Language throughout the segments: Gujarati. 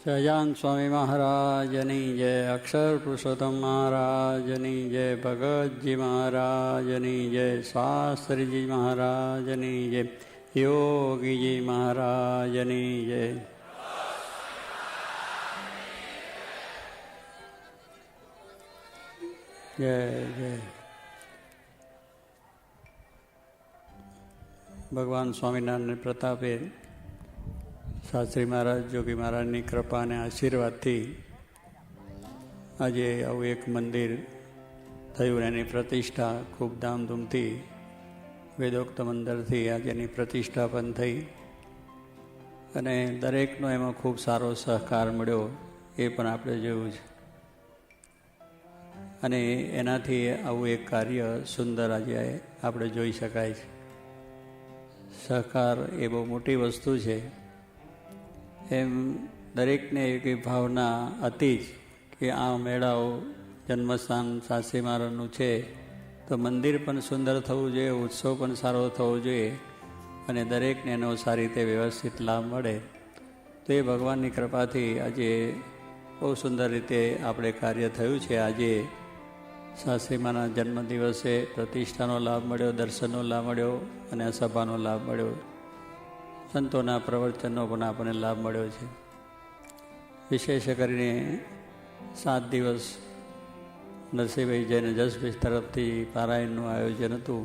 સહજાન સ્વામી મહારાજની જય, અક્ષર પુરુષોત્તમ મહારાજની જય, ભગતજી મહારાજની જય, શાસ્ત્રીજી મહારાજની જય, યોગીજી મહારાજની જય. જય જય. ભગવાન સ્વામિનારાયણ પ્રતાપે શાસ્ત્રી મહારાજ, જોગી મહારાજની કૃપા અને આશીર્વાદથી આજે આવું એક મંદિર થયું. એની પ્રતિષ્ઠા ખૂબ ધામધૂમથી વેદોક્ત મંદિરથી આજે એની પ્રતિષ્ઠા પણ થઈ અને દરેકનો એમાં ખૂબ સારો સહકાર મળ્યો એ પણ આપણે જોયું છે. અને એનાથી આવું એક કાર્ય સુંદર આજે આપણે જોઈ શકાય છે. સહકાર એ બહુ મોટી વસ્તુ છે. એમ દરેકને એવી ભાવના હતી જ કે આ મેળાઓ જન્મસ્થાન શાસ્ત્રી મહારાજનું છે તો મંદિર પણ સુંદર થવું જોઈએ, ઉત્સવ પણ સારો થવો જોઈએ અને દરેકને એનો સારી રીતે વ્યવસ્થિત લાભ મળે. તો એ ભગવાનની કૃપાથી આજે બહુ સુંદર રીતે આપણે કાર્ય થયું છે. આજે શાસ્ત્રી મહારાજના જન્મદિવસે પ્રતિષ્ઠાનો લાભ મળ્યો, દર્શનનો લાભ મળ્યો અને સભાનો લાભ મળ્યો. સંતોના પ્રવચનનો પણ આપણને લાભ મળ્યો છે. વિશેષ કરીને 7 દિવસ નરસિંહભાઈ જૈન જસભાઈ તરફથી પારાયણનું આયોજન હતું.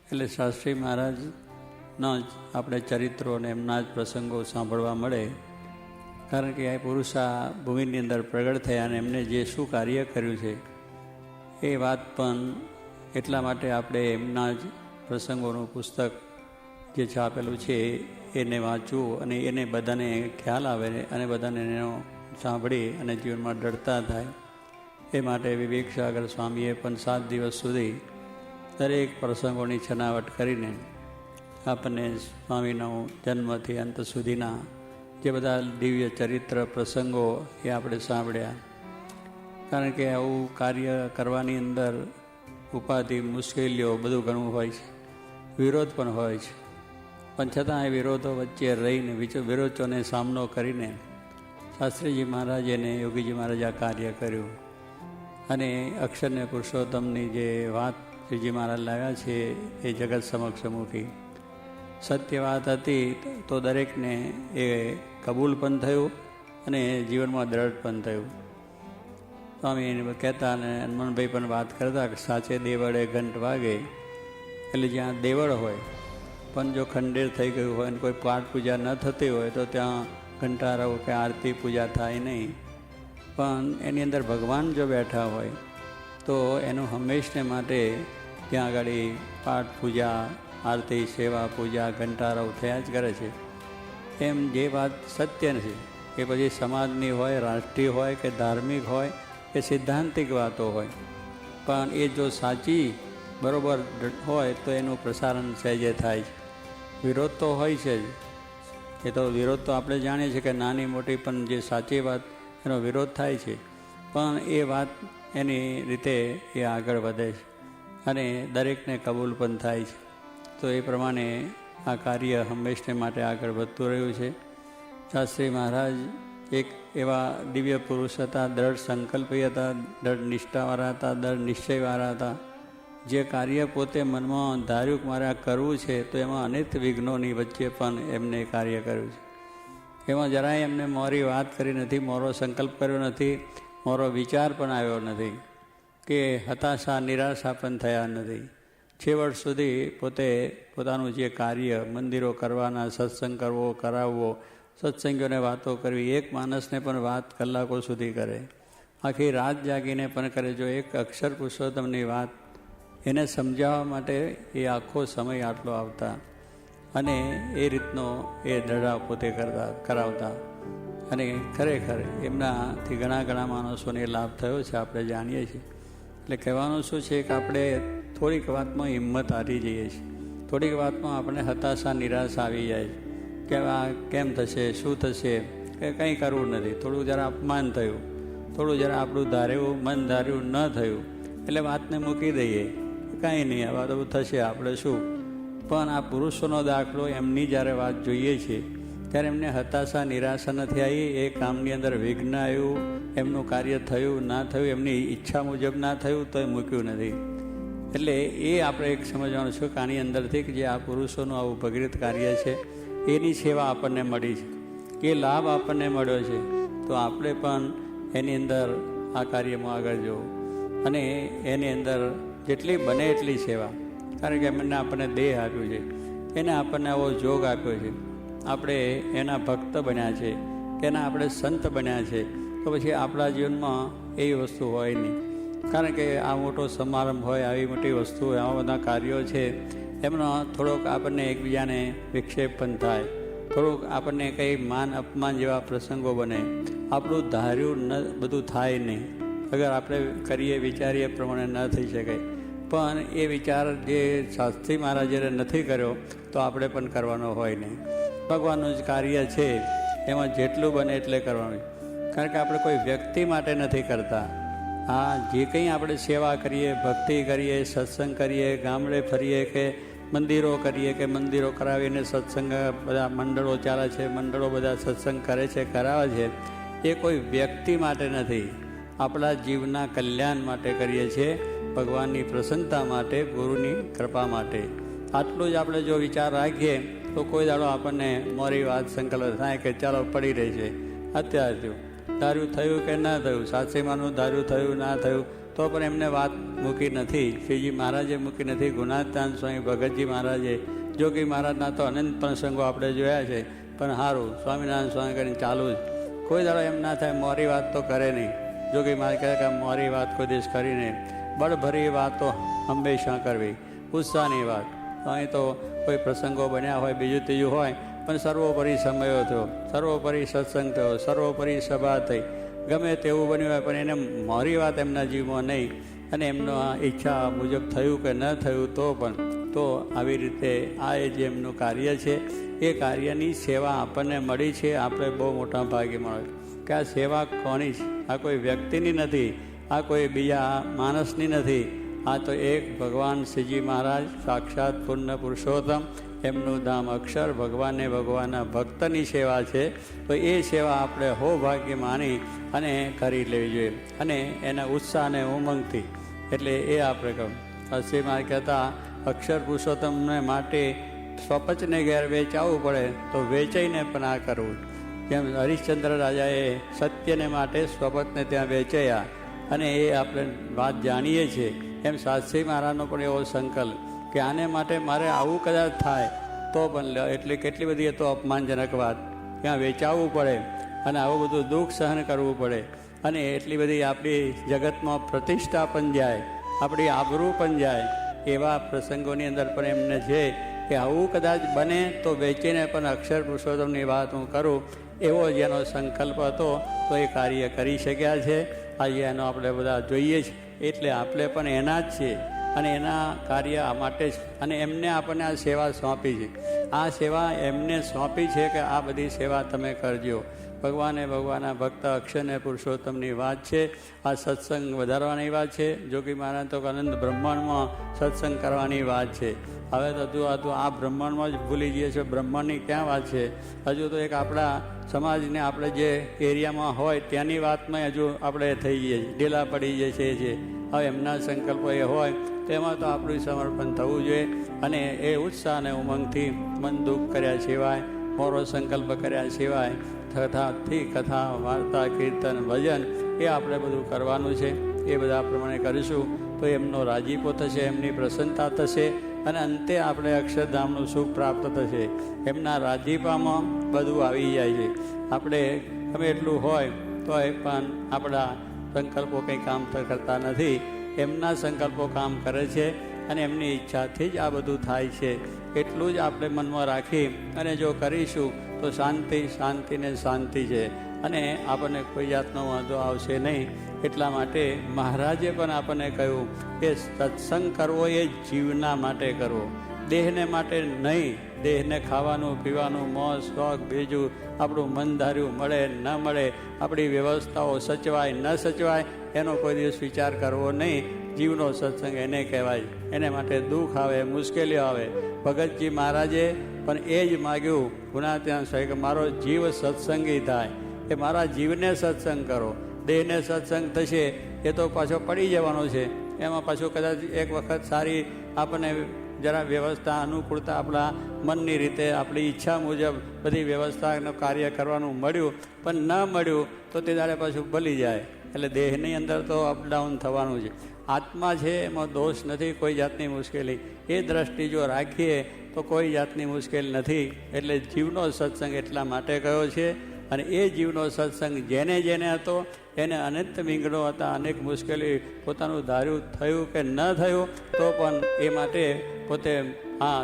એટલે શાસ્ત્રી મહારાજના જ આપણે ચરિત્રો અને એમના જ પ્રસંગો સાંભળવા મળે. કારણ કે આ પુરુષ આ ભૂમિની અંદર પ્રગટ થયા અને એમને જે શું કાર્ય કર્યું છે એ વાત પણ એટલા માટે આપણે એમના જ પ્રસંગોનું પુસ્તક જે છાપેલું છે એને વાંચવું અને એને બધાને ખ્યાલ આવે અને બધાને એનો સાંભળી અને જીવનમાં દૃઢતા થાય એ માટે વિવેક સાગર સ્વામીએ પણ 7 દિવસ સુધી દરેક પ્રસંગોની છનાવટ કરીને આપણને સ્વામીનો જન્મથી અંત સુધીના જે બધા દિવ્ય ચરિત્ર પ્રસંગો એ આપણે સાંભળ્યા. કારણ કે આવું કાર્ય કરવાની અંદર ઉપાધિ, મુશ્કેલીઓ બધું ઘણું હોય છે, વિરોધ પણ હોય છે. પણ છતાં એ વિરોધો વચ્ચે રહીને વિરોધોને સામનો કરીને શાસ્ત્રીજી મહારાજે અને યોગીજી મહારાજે આ કાર્ય કર્યું. અને અક્ષરને પુરુષોત્તમની જે વાત શ્રીજી મહારાજ લાવ્યા છે એ જગત સમક્ષ મૂકી. સત્ય વાત હતી તો દરેકને એ કબૂલ પણ થયું અને જીવનમાં દ્રઢ પણ થયું. સ્વામી એને કહેતા અને હનુમાનભાઈ પણ વાત કરતા કે સાચે દેવળે ઘંટ વાગે. એટલે જ્યાં દેવળ હોય પણ જો ખંડેર થઈ ગયું હોય અને કોઈ પાઠ પૂજા ન થતી હોય તો ત્યાં ઘંટારવ કે આરતી પૂજા થાય નહીં. પણ એની અંદર ભગવાન જો બેઠા હોય તો એનું હંમેશને માટે ત્યાં આગળ પાઠ પૂજા, આરતી, સેવા, પૂજા, ઘંટારવ થયા જ કરે છે. એમ જે વાત સત્ય છે એ પછી સમાજની હોય, રાષ્ટ્રીય હોય કે ધાર્મિક હોય કે સિદ્ધાંતિક વાતો હોય, પણ એ જો સાચી બરાબર હોય તો એનું પ્રસારણ સહેજે થાય છે. વિરોધ તો હોય છે જ. એ તો વિરોધ તો આપણે જાણીએ છીએ કે નાની મોટી, પણ જે સાચી વાત એનો વિરોધ થાય છે પણ એ વાત એની રીતે એ આગળ વધે છે અને દરેકને કબૂલ પણ થાય છે. તો એ પ્રમાણે આ કાર્ય હંમેશને માટે આગળ વધતું રહ્યું છે. શાસ્ત્રી મહારાજ એક એવા દિવ્ય પુરુષ હતા, દ્રઢ સંકલ્પી હતા, દ્રઢ નિષ્ઠાવાળા હતા, દ્રઢ નિશ્ચયવાળા હતા. જે કાર્ય પોતે મનમાં ધાર્યું કે મારે આ કરવું છે તો એમાં અનેક વિઘ્નોની વચ્ચે પણ એમને કાર્ય કર્યું છે. એમાં જરાય એમને મોરી વાત કરી નથી, મોરો સંકલ્પ કર્યો નથી, મોરો વિચાર પણ આવ્યો નથી કે હતાશા, નિરાશા પણ થયા નથી. છેવટ સુધી પોતે પોતાનું જે કાર્ય મંદિરો કરવાના, સત્સંગ કરવો, કરાવવો, સત્સંગીઓને વાતો કરવી, એક માણસને પણ વાત કલાકો સુધી કરે, આખી રાત જાગીને પણ કરે. જો એક અક્ષર પુરુષોત્તમની વાત એને સમજાવવા માટે એ આખો સમય આટલો આવતા અને એ રીતનો એ દડાવ પોતે કરાવતા. અને ખરેખર એમનાથી ઘણા માણસોને લાભ થયો છે, આપણે જાણીએ છીએ. એટલે કહેવાનું શું છે કે આપણે થોડીક વાતમાં હિંમત હારી જઈએ છીએ, થોડીક વાતમાં આપણે હતાશા, નિરાશા આવી જાય છે કે આ કેમ થશે, શું થશે, કે કંઈ કરવું નથી. થોડું જરા અપમાન થયું, થોડું જરા આપણું ધાર્યું, મન ધાર્યું ન થયું એટલે વાતને મૂકી દઈએ, કાંઈ નહીં, આવા તો થશે, આપણે શું. પણ આ પુરુષોનો દાખલો, એમની જ્યારે વાત જોઈએ છીએ ત્યારે એમને હતાશા નિરાશા નથી આવી, એ કામની અંદર વિઘ્ન આવ્યું, એમનું કાર્ય થયું ના થયું, એમની ઈચ્છા મુજબ ના થયું તો એ મૂક્યું નથી. એટલે એ આપણે એક સમજવાનું છે કે આની અંદરથી કે જે આ પુરુષોનું આવું ભગીરથ કાર્ય છે એની સેવા આપણને મળી છે, એ લાભ આપણને મળ્યો છે, તો આપણે પણ એની અંદર આ કાર્યમાં આગળ જવું અને એની અંદર જેટલી બને એટલી સેવા. કારણ કે એમને આપણને દેહ આપ્યું છે, એને આપણને આવો જોગ આપ્યો છે, આપણે એના ભક્ત બન્યા છે, એના આપણે સંત બન્યા છે, તો પછી આપણા જીવનમાં એવી વસ્તુ હોય નહીં. કારણ કે આ મોટો સમારંભ હોય, આવી મોટી વસ્તુ હોય, આવા બધા કાર્યો છે, એમનો થોડોક આપણને એકબીજાને વિક્ષેપ પણ થાય, થોડુંક આપણને કંઈ માન અપમાન જેવા પ્રસંગો બને, આપણું ધાર્યું ન બધું થાય નહીં. અગર આપણે કરીએ વિચારીએ પ્રમાણે ન થઈ શકે, પણ એ વિચાર જે શાસ્ત્રી મહારાજે નથી કર્યો તો આપણે પણ કરવાનો હોય નહીં. ભગવાનનું જ કાર્ય છે, એમાં જેટલું બને એટલે કરવાનું. કારણ કે આપણે કોઈ વ્યક્તિ માટે નથી કરતા. હા, જે કંઈ આપણે સેવા કરીએ, ભક્તિ કરીએ, સત્સંગ કરીએ, ગામડે ફરીએ કે મંદિરો કરીએ કે મંદિરો કરાવીને સત્સંગ બધા મંડળો ચાલે છે, મંડળો બધા સત્સંગ કરે છે, કરાવે છે, એ કોઈ વ્યક્તિ માટે નથી, આપણા જીવના કલ્યાણ માટે કરીએ છીએ, ભગવાનની પ્રસન્નતા માટે, ગુરુની કૃપા માટે. આટલું જ આપણે જો વિચાર રાખીએ તો કોઈ દાડો આપણને મોરી વાત સંકલ્પ થાય કે ચાલો પડી રહી છે. અત્યારે થયું, ધાર્યું થયું કે ના થયું, સાચીમાનું ધાર્યું થયું ના થયું તો પણ એમને વાત મૂકી નથી. શ્રીજી મહારાજે મૂકી નથી, ગુણાતાન સ્વામી ભગતજી મહારાજે, જોગી મહારાજના તો અનંત પ્રસંગો આપણે જોયા છે, પણ સારું સ્વામિનારાયણ સ્વામી કરીને ચાલુ જ. કોઈ દાડો એમ ના થાય મોરી વાત તો કરે નહીં. જોગી મહારાજ કહે કે મોરી વાત કોઈ દિવસ કરીને, બળભરી વાતો હંમેશા કરવી, ઉત્સાહની વાત. અહીં તો કોઈ પ્રસંગો બન્યા હોય, બીજું ત્રીજું હોય, પણ સર્વોપરી સમયો થયો, સર્વોપરી સત્સંગ થયો, સર્વોપરી સભા થઈ, ગમે તેવું બન્યું હોય, પણ એને મારી વાત એમના જીવમાં નહીં, અને એમનો આ ઈચ્છા મુજબ થયું કે ન થયું તો પણ તો આવી રીતે આ જે એમનું કાર્ય છે એ કાર્યની સેવા આપણને મળી છે. આપણે બહુ મોટા ભાગે મળે કે આ સેવા કોની છે? આ કોઈ વ્યક્તિની નથી, આ કોઈ બીજા માણસની નથી, આ તો એક ભગવાન શ્રીજી મહારાજ સાક્ષાત પૂર્ણ પુરુષોત્તમ, એમનું ધામ અક્ષર, ભગવાનને ભગવાનના ભક્તની સેવા છે. તો એ સેવા આપણે હો ભાગ્ય માની અને કરી લેવી જોઈએ, અને એના ઉત્સાહ અને ઉમંગથી. એટલે એ આપણે કહું શ્રી મહારાજ કહેતા, અક્ષર પુરુષોત્તમને માટે સ્વપચને ઘેર વેચાવવું પડે તો વેચાઈને પણ આ કરવું. જેમ હરિશ્ચંદ્ર રાજાએ સત્યને માટે સ્વપચને ત્યાં વેચાયા, અને એ આપણે વાત જાણીએ છીએ, એમ શાસ્ત્રી મહારાજનો પણ એવો સંકલ્પ કે આને માટે મારે આવું કદાચ થાય તો પણ, એટલે કેટલી બધી એ તો અપમાનજનક વાત, ત્યાં વેચાવવું પડે અને આવું બધું દુઃખ સહન કરવું પડે, અને એટલી બધી આપણી જગતમાં પ્રતિષ્ઠા પણ જાય, આપણી આબરૂ પણ જાય. એવા પ્રસંગોની અંદર પણ એમને છે કે આવું કદાચ બને તો વેચીને પણ અક્ષર પુરુષોત્તમની વાત હું કરું, એવો જેનો સંકલ્પ હતો તો એ કાર્ય કરી શક્યા છે. આજે એનો આપણે બધા જોઈએ છીએ, એટલે આપણે પણ એના જ છીએ અને એના કાર્ય માટે જ, અને એમને આપણને આ સેવા સોંપી છે. આ સેવા એમને સોંપી છે કે આ બધી સેવા તમે કરજો. ભગવાને ભગવાનના ભક્ત અક્ષરને પુરુષોત્તમની વાત છે. આ સત્સંગ વધારવાની વાત છે. જોગી મહારાજ તો અનંત બ્રહ્માંડમાં સત્સંગ કરવાની વાત છે. હવે તો હજુ આ બ્રહ્માંડમાં જ ભૂલી જઈએ છીએ, બ્રહ્માંડની ક્યાં વાત છે? હજુ તો એક આપણા સમાજને આપણે જે એરિયામાં હોય ત્યાંની વાતમાં હજુ આપણે થઈ જઈએ, ઢીલા પડી જઈએ છીએ. હવે એમના સંકલ્પો એ હોય તેમાં તો આપણું સમર્પણ થવું જોઈએ, અને એ ઉત્સાહ અને ઉમંગથી મન દુઃખ કર્યા સિવાય, મોરો સંકલ્પ કર્યા સિવાય, કથા વાર્તા કીર્તન ભજન એ આપણે બધું કરવાનું છે. એ બધા પ્રમાણે કરીશું તો એમનો રાજીપો થશે, એમની પ્રસન્નતા થશે, અને અંતે આપણે અક્ષરધામનું સુખ પ્રાપ્ત થશે. એમના રાજીપામાં બધું આવી જાય છે. આપણે ગમે એટલું હોય તો એ પણ આપણા સંકલ્પો કંઈ કામ કરતા નથી, એમના સંકલ્પો કામ કરે છે, અને એમની ઈચ્છાથી જ આ બધું થાય છે. એટલું જ આપણે મનમાં રાખી અને જો કરીશું તો શાંતિ શાંતિને શાંતિ છે, અને આપણને કોઈ જાતનો વાંધો આવશે નહીં. એટલા માટે મહારાજે પણ આપણને કહ્યું કે સત્સંગ કરવો એ જીવના માટે કરવો, દેહને માટે નહીં. દેહને ખાવાનું પીવાનું મોજ શોખ, બીજું આપણું મન ધાર્યું મળે ન મળે, આપણી વ્યવસ્થાઓ સચવાય ન સચવાય, એનો કોઈ દિવસ વિચાર કરવો નહીં. જીવનો સત્સંગ એને કહેવાય. એને માટે દુઃખ આવે, મુશ્કેલીઓ આવે. ભગતજી મહારાજે પણ એ જ માગ્યું ગુણાત્યાન સ્વામી કે મારો જીવ સત્સંગી થાય, એ મારા જીવને સત્સંગ કરો. દેહને સત્સંગ થશે એ તો પાછો પડી જવાનો છે. એમાં પાછું કદાચ એક વખત સારી આપણને જરા વ્યવસ્થા અનુકૂળતા આપણા મનની રીતે આપણી ઈચ્છા મુજબ બધી વ્યવસ્થાનું કાર્ય કરવાનું મળ્યું, પણ ન મળ્યું તો તે દાડે પાછું ભલી જાય. એટલે દેહની અંદર તો અપડાઉન થવાનું છે. આત્મા છે એમાં દોષ નથી, કોઈ જાતની મુશ્કેલી. એ દ્રષ્ટિ જો રાખીએ તો કોઈ જાતની મુશ્કેલ નથી. એટલે જીવનો સત્સંગ એટલા માટે કયો છે. અને એ જીવનો સત્સંગ જેને જેને હતો એને અનંત વિઘ્નો હતા, અનેક મુશ્કેલી પોતાનું ધાર્યું થયું કે ન થયું તો પણ એ માટે પોતે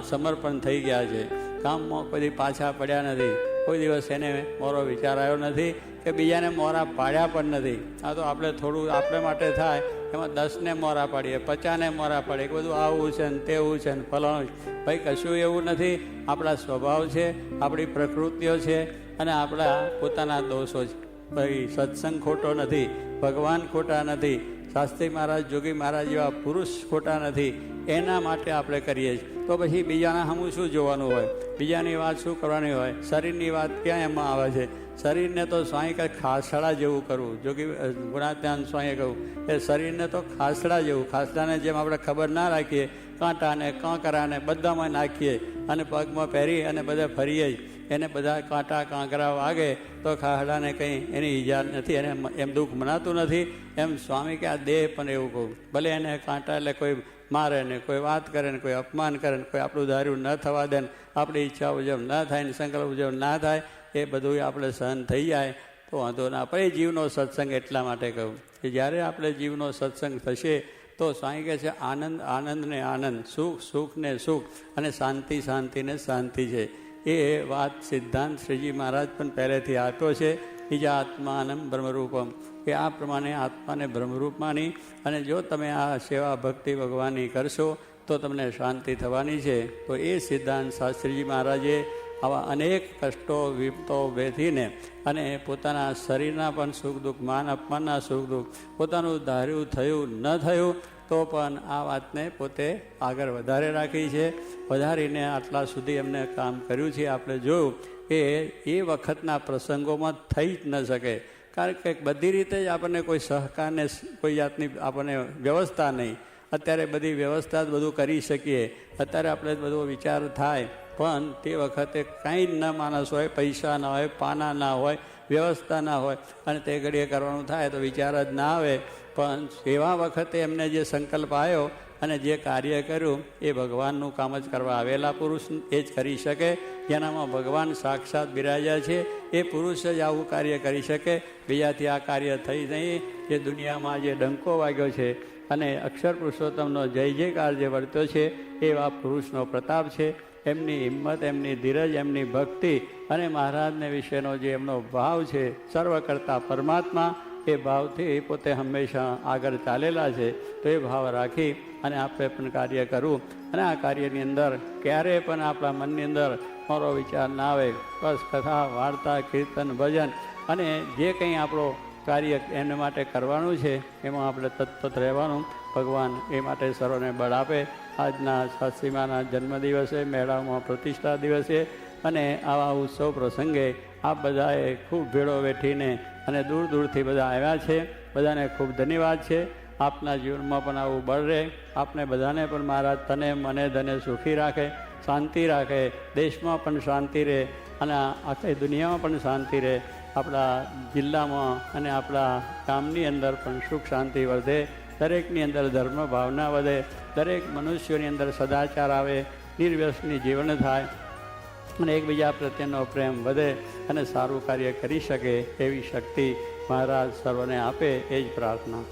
સમર્પણ થઈ ગયા છે. કામમાં કોઈ પાછા પડ્યા નથી. કોઈ દિવસ એને મોરો વિચાર આવ્યો નથી કે બીજાને મોરા પાડ્યા પણ નથી. આ તો આપણે થોડું આપણે માટે થાય એમાં 10ને મોરા પાડીએ, 50ને મોરા પાડીએ કે બધું આવું છે ને તેવું છે ને ફલાણું છે. ભાઈ કશું એવું નથી. આપણા સ્વભાવ છે, આપણી પ્રકૃતિઓ છે અને આપણા પોતાના દોષો છે. ભાઈ સત્સંગ ખોટો નથી, ભગવાન ખોટા નથી, શાસ્ત્રી મહારાજ જોગી મહારાજ જેવા પુરુષ ખોટા નથી. એના માટે આપણે કરીએ છીએ. તો પછી બીજાના સામું શું જોવાનું હોય, બીજાની વાત શું કરવાની હોય. શરીરની વાત ક્યાં એમાં આવે છે. શરીરને તો સ્વામી કંઈ ખાસડા જેવું કરવું. જોગી ગુણાત્યાન સ્વામીએ કહ્યું એ શરીરને તો ખાસડા જેવું, ખાસડાને જેમ આપણે ખબર ના રાખીએ, કાંટાને કાંકરાને બધામાં નાખીએ અને પગમાં પહેરી અને બધા ફરીએ જ. એને બધા કાંટા કાંકરા વાગે તો ખાસડાને કંઈ એની ઈજા નથી, એને એમ દુઃખ મનાતું નથી. એમ સ્વામી કે આ દેહ પણ એવું કહું, ભલે એને કાંટા એટલે કોઈ મારે ને, કોઈ વાત કરે ને, કોઈ અપમાન કરે ને, કોઈ આપણું ધાર્યું ન થવા દે ને, આપણી ઈચ્છા મુજબ ન થાય ને, સંકલ્પ મુજબ ના થાય, એ બધું આપણે સહન થઈ જાય તો વાંધો ના. આપણે જીવનો સત્સંગ એટલા માટે કહું કે જ્યારે આપણે જીવનો સત્સંગ થશે તો સ્વામી કહે છે આનંદ આનંદ ને આનંદ, સુખ સુખ ને સુખ અને શાંતિ શાંતિ ને શાંતિ છે. એ વાત સિદ્ધાંત શ્રીજી મહારાજ પણ પહેલેથી આપ્યો છે. બીજા આત્માનમ બ્રહ્મરૂપમ, કે આ પ્રમાણે આત્માને બ્રહ્મરૂપ માની અને જો તમે આ સેવા ભક્તિ ભગવાનની કરશો તો તમને શાંતિ થવાની છે. તો એ સિદ્ધાંત શાસ્ત્રીજી મહારાજે આવા અનેક કષ્ટો વિપતો વેઠીને અને પોતાના શરીરના પણ સુખ દુઃખ, માન અપમાનના સુખ દુઃખ, પોતાનું ધાર્યું થયું ન થયું તો પણ આ વાતને પોતે આગળ વધારે રાખી છે. વધારીને આટલા સુધી એમને કામ કર્યું છે. આપણે જોયું કે એ વખતના પ્રસંગોમાં થઈ જ ન શકે, કારણ કે બધી રીતે જ આપણને કોઈ સહકારને કોઈ જાતની આપણને વ્યવસ્થા નહીં. અત્યારે બધી વ્યવસ્થા જ બધું કરી શકીએ, અત્યારે આપણે બધો વિચાર થાય, પણ તે વખતે કાંઈ જ ન માણસ હોય, પૈસા ના હોય, પાના ના હોય, વ્યવસ્થા ના હોય અને તે ઘડીએ કરવાનું થાય તો વિચાર જ ના આવે. પણ એવા વખતે એમને જે સંકલ્પ આવ્યો અને જે કાર્ય કર્યું એ ભગવાનનું કામ જ કરવા આવેલા પુરુષ એ જ કરી શકે. જેનામાં ભગવાન સાક્ષાત બિરાજ્યા છે એ પુરુષ જ આવું કાર્ય કરી શકે. બીજાથી આ કાર્ય થઈ નહીં. જે દુનિયામાં જે ડંકો વાગ્યો છે અને અક્ષર પુરુષોત્તમનો જય જયકાર જે વર્ત્યો છે એવા પુરુષનો પ્રતાપ છે. એમની હિંમત, એમની ધીરજ, એમની ભક્તિ અને મહારાજને વિશેનો જે એમનો ભાવ છે, સર્વ કરતા પરમાત્મા, એ ભાવથી પોતે હંમેશા આગળ ચાલેલા છે. તો એ ભાવ રાખી અને આપણે પણ કાર્ય કરવું અને આ કાર્યની અંદર ક્યારેય પણ આપણા મનની અંદર મારો વિચાર ના આવે. બસ કથા, વાર્તા, કીર્તન, ભજન અને જે કંઈ આપણો કાર્ય એના માટે કરવાનું છે એમાં આપણે તત્પર રહેવાનું. ભગવાન એ માટે સર્વને બળ આપે. આજના શાસ્ત્રીમાના જન્મદિવસે, મેળામાં પ્રતિષ્ઠા દિવસે અને આવા ઉત્સવ પ્રસંગે આપ બધાએ ખૂબ ભેળો વેઠીને અને દૂર દૂરથી બધા આવ્યા છે. બધાને ખૂબ ધન્યવાદ છે. આપના જીવનમાં પણ આવું બળ રહે. આપને બધાને પણ મહારાજ તને મને ધને સુખી રાખે, શાંતિ રાખે, દેશમાં પણ શાંતિ રહે અને આખી દુનિયામાં પણ શાંતિ રહે. આપણા જિલ્લામાં અને આપણા ગામની અંદર પણ સુખ શાંતિ વધે. દરેકની અંદર ધર્મ ભાવના વધે. દરેક મનુષ્યોની અંદર સદાચાર આવે, નિર્વ્યસની જીવન થાય અને એકબીજા પ્રત્યેનો પ્રેમ વધે અને સારું કાર્ય કરી શકે એવી શક્તિ મહારાજ સર્વને આપે એ જ પ્રાર્થના.